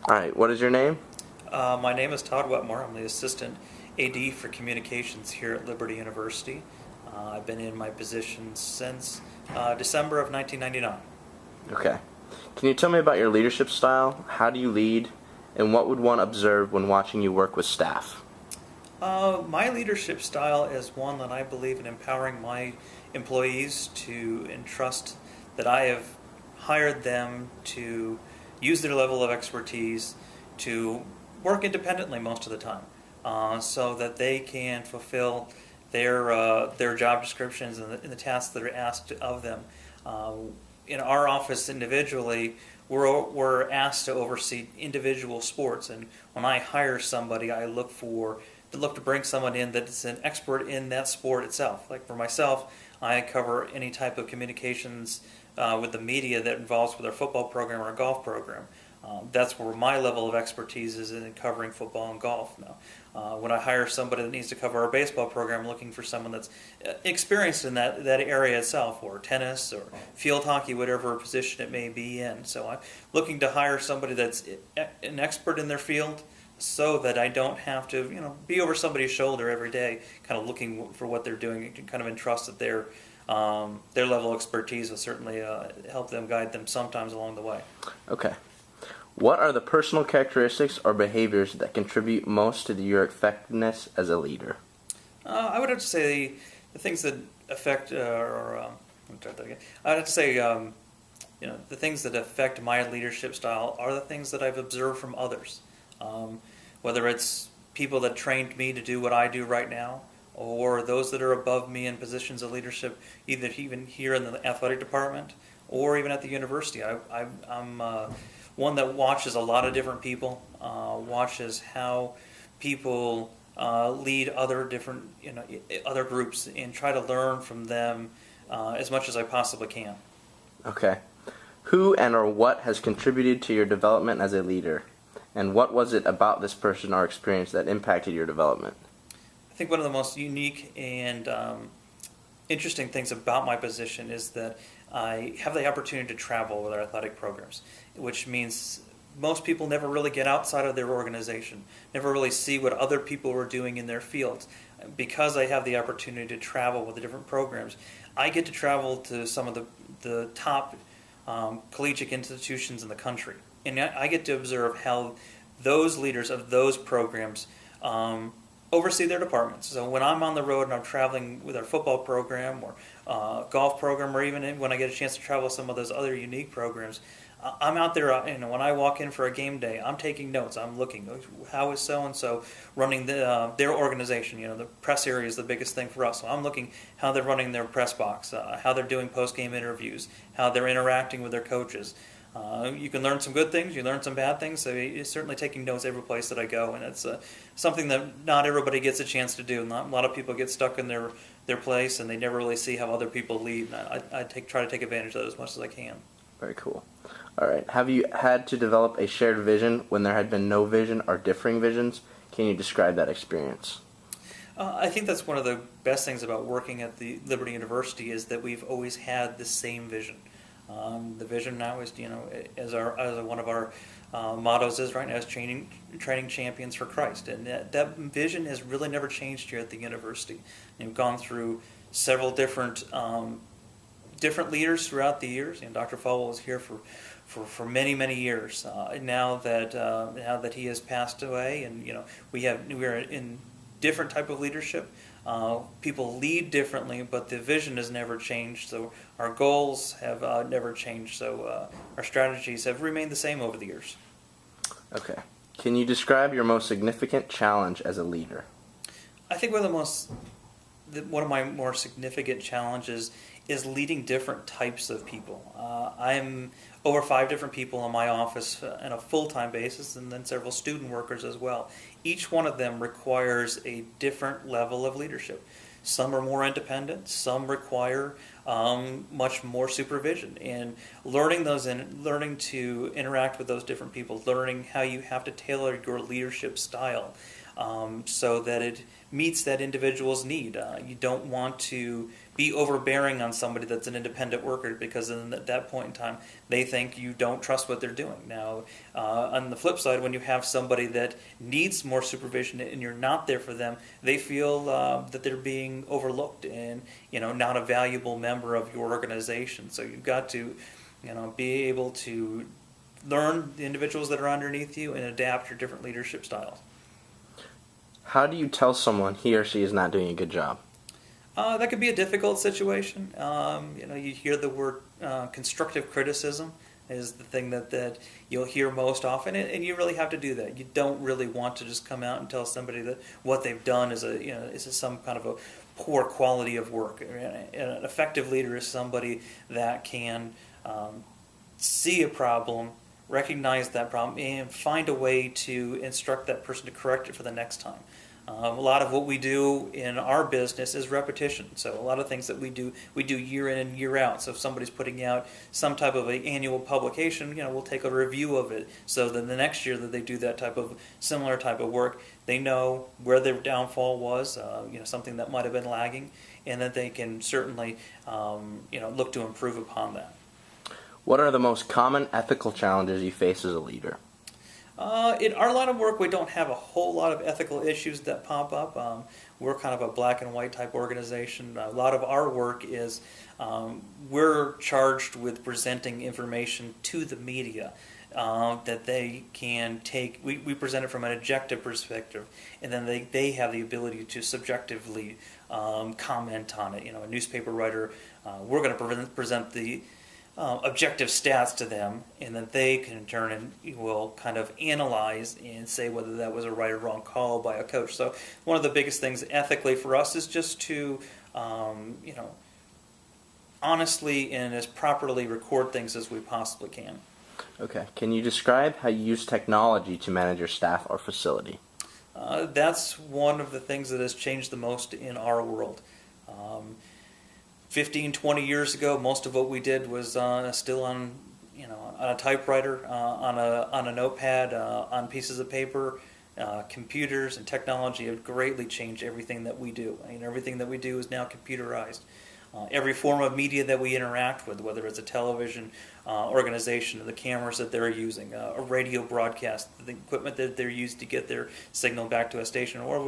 All right, what is your name? My name is Todd Wetmore. I'm the Assistant AD for Communications here at Liberty University. I've been in my position since December of 1999. Okay. Can you tell me about your leadership style? How do you lead? And what would one observe when watching you work with staff? My leadership style is one that I believe in empowering my employees to entrust that I have hired them to use their level of expertise to work independently most of the time, so that they can fulfill their job descriptions and the tasks that are asked of them. In our office individually, we're asked to oversee individual sports, and when I hire somebody, I look to bring someone in that's an expert in that sport itself. Like for myself, I cover any type of communications with the media that involves with our football program or our golf program. That's where my level of expertise is in covering football and golf. Now, when I hire somebody that needs to cover our baseball program, I'm looking for someone that's experienced in that area itself, or tennis, or field hockey, whatever position it may be in. So I'm looking to hire somebody that's an expert in their field, so that I don't have to, be over somebody's shoulder every day, kind of looking for what they're doing, and kind of entrust that their level of expertise will certainly help them, guide them sometimes along the way. Okay. What are the personal characteristics or behaviors that contribute most to your effectiveness as a leader? I would have to say the things that affect, let me try that again. I would have to say, the things that affect my leadership style are the things that I've observed from others. Whether it's people that trained me to do what I do right now, or those that are above me in positions of leadership, either even here in the athletic department or even at the university. I'm one that watches a lot of different people, watches how people lead other groups, and try to learn from them as much as I possibly can. Okay. Who and or what has contributed to your development as a leader? And what was it about this person or experience that impacted your development? I think one of the most unique and interesting things about my position is that I have the opportunity to travel with our athletic programs, which means most people never really get outside of their organization, never really see what other people are doing in their fields. Because I have the opportunity to travel with the different programs, I get to travel to some of the top collegiate institutions in the country. And I get to observe how those leaders of those programs oversee their departments. So when I'm on the road and I'm traveling with our football program or golf program, or even when I get a chance to travel with some of those other unique programs, I'm out there, when I walk in for a game day, I'm taking notes. I'm looking, how is so-and-so running their organization? The press area is the biggest thing for us. So I'm looking how they're running their press box, how they're doing post-game interviews, how they're interacting with their coaches. You can learn some good things, you learn some bad things, so you're certainly taking notes every place that I go, and it's something that not everybody gets a chance to do. A lot of people get stuck in their place, and they never really see how other people lead, and I try to take advantage of that as much as I can. Very cool. All right. Have you had to develop a shared vision when there had been no vision or differing visions? Can you describe that experience? I think that's one of the best things about working at the Liberty University is that we've always had the same vision. The vision now is, as one of our mottos is right now, is training champions for Christ, and that vision has really never changed here at the university. We've gone through several different leaders throughout the years. Dr. Falwell was here for many years. Now that he has passed away, and we are in different type of leadership. People lead differently, but the vision has never changed. So our goals have never changed. So our strategies have remained the same over the years. Okay. Can you describe your most significant challenge as a leader? I think one of my more significant challenges is leading different types of people. I'm over 5 different people in my office on a full-time basis, and then several student workers as well. Each one of them requires a different level of leadership. Some are more independent, some require much more supervision. And learning to interact with those different people, learning how you have to tailor your leadership style so that it meets that individual's need. You don't want to be overbearing on somebody that's an independent worker, because then at that point in time they think you don't trust what they're doing. Now, on the flip side, when you have somebody that needs more supervision and you're not there for them, they feel that they're being overlooked and not a valuable member of your organization. So you've got to be able to learn the individuals that are underneath you and adapt your different leadership styles. How do you tell someone he or she is not doing a good job? That could be a difficult situation. You hear the word constructive criticism is the thing that you'll hear most often, and you really have to do that. You don't really want to just come out and tell somebody that what they've done is some kind of a poor quality of work. An effective leader is somebody that can see a problem, recognize that problem, and find a way to instruct that person to correct it for the next time. A lot of what we do in our business is repetition. So a lot of things that we do year in and year out. So if somebody's putting out some type of an annual publication, we'll take a review of it. So then the next year that they do that type of similar type of work, they know where their downfall was, something that might have been lagging, and that they can certainly, look to improve upon that. What are the most common ethical challenges you face as a leader? In our line of work, we don't have a whole lot of ethical issues that pop up. We're kind of a black and white type organization. A lot of our work is we're charged with presenting information to the media that they can take. We present it from an objective perspective, and then they have the ability to subjectively comment on it. A newspaper writer, we're going to present the objective stats to them, and then they can in turn and will kind of analyze and say whether that was a right or wrong call by a coach. So one of the biggest things ethically for us is just to honestly and as properly record things as we possibly can. Okay. Can you describe how you use technology to manage your staff or facility? That's one of the things that has changed the most in our world. 15, 20 years ago, most of what we did was still on a typewriter, on a notepad, on pieces of paper. Computers and technology have greatly changed everything that we do. Everything that we do is now computerized. Every form of media that we interact with, whether it's a television organization, the cameras that they're using, a radio broadcast, the equipment that they're used to get their signal back to a station, or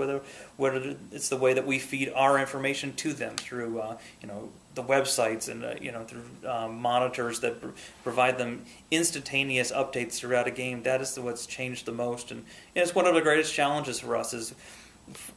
whether it's the way that we feed our information to them through the websites and through monitors that provide them instantaneous updates throughout a game. That is what's changed the most, and it's one of the greatest challenges for us.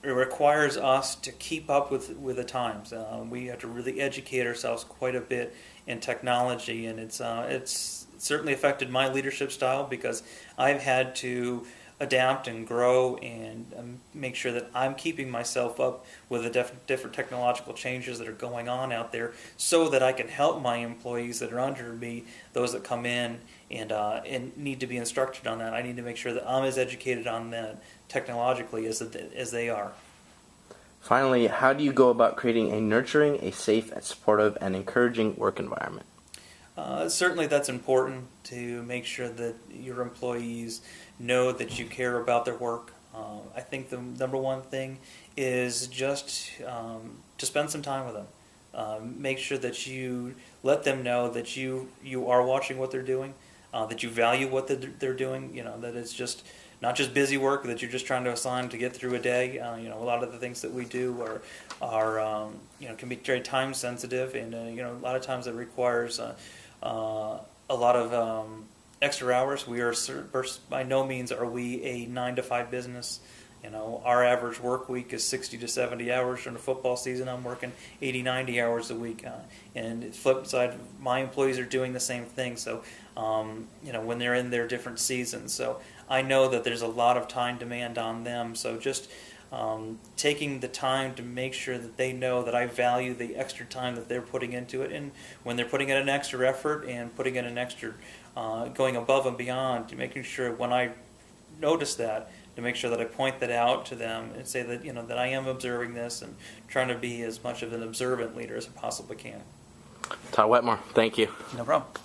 It requires us to keep up with the times. We have to really educate ourselves quite a bit in technology, and it's certainly affected my leadership style because I've had to adapt and grow and make sure that I'm keeping myself up with the different technological changes that are going on out there, so that I can help my employees that are under me, those that come in and need to be instructed on that. I need to make sure that I'm as educated on that technologically as they are. Finally, how do you go about creating a nurturing, a safe, and supportive, and encouraging work environment? Certainly that's important, to make sure that your employees know that you care about their work. I think the number one thing is just to spend some time with them. Make sure that you let them know that you are watching what they're doing, that you value what they're doing, that it's just not just busy work that you're just trying to assign to get through a day. A lot of the things that we do are can be very time sensitive, and a lot of times it requires a lot of extra hours. We are by no means are we a 9-to-5 business. Our average work week is 60 to 70 hours. During the football season, I'm working 80, 90 hours a week. And the flip side, my employees are doing the same thing. So, when they're in their different seasons. So I know that there's a lot of time demand on them. So just taking the time to make sure that they know that I value the extra time that they're putting into it. And when they're putting in an extra effort and putting in an extra, going above and beyond, making sure when I notice that, to make sure that I point that out to them and say that that I am observing this and trying to be as much of an observant leader as I possibly can. Todd Wetmore, thank you. No problem.